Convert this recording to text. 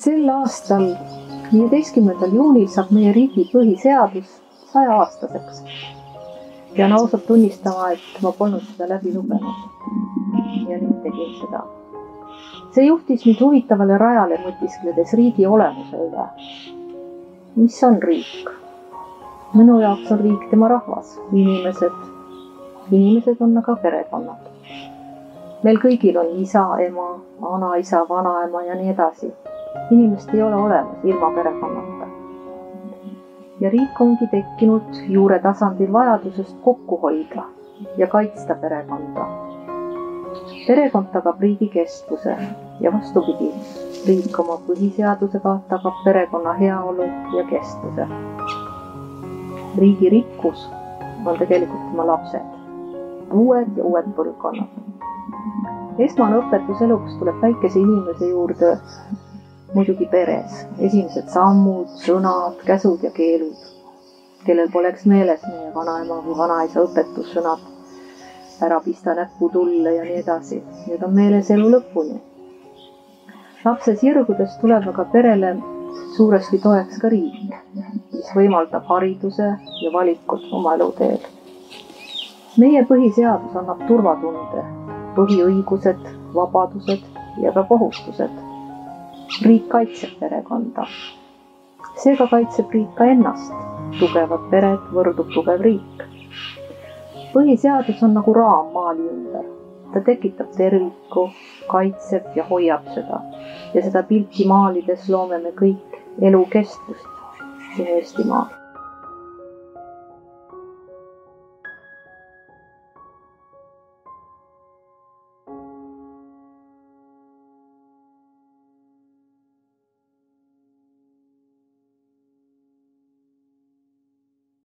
Sel aastal 15. juunil saab meie riigi põhiseadus 100-aastaseks. Pean ausalt tunnistama, et ma polnud seda läbi lugenud ja nüüd tegin seda. See juhtis mind huvitavale rajale mõtiskledes riigi olemuse üle. Mis on riik? Minu jaoks on riik tema rahvas, inimesed. Inimesed on aga perekonnad. Meil kõigil on isa, ema, vanaisa, vanaema ja nii edasi. Inimest ei ole olemas ilma perekonnata. Ja riik ongi tekkinud juure tasandil vajadusest kokku hoida ja kaitsta perekonda. Perekond tagab riigi kestvuse ja vastupidi, riik oma põhiseadusega tagab perekonna heaolu ja kestvuse. Riigi rikkus on tegelikult tema lapsed, uued ja uued põlvkonnad. Esmane õpetus eluks tuleb väikese inimese juurde muidugi peres. Esimesed sammud, sõnad, käsud ja keelud. Kellel poleks meeles meie vanaema või vanaisa õpetussõnad, ära pista näppu tulle ja nii edasi. Need on meeles elu lõpuni. Lapse sirgudes tuleb aga perele suuresti toeks ka riik, mis võimaldab hariduse ja valikut oma eluteel. Meie põhiseadus annab turvatunde, põhiõigused, vabadused ja ka kohustused. Riik kaitseb perekonda. Seega kaitseb riik ka ennast. Tugevad pered võrdub tugev riik. Põhiseadus on nagu raam maali ümber. Ta tekitab terviku, kaitseb ja hoiab seda. Ja seda pilti maalides loome me kõik elu kestvust siin Eestimaal.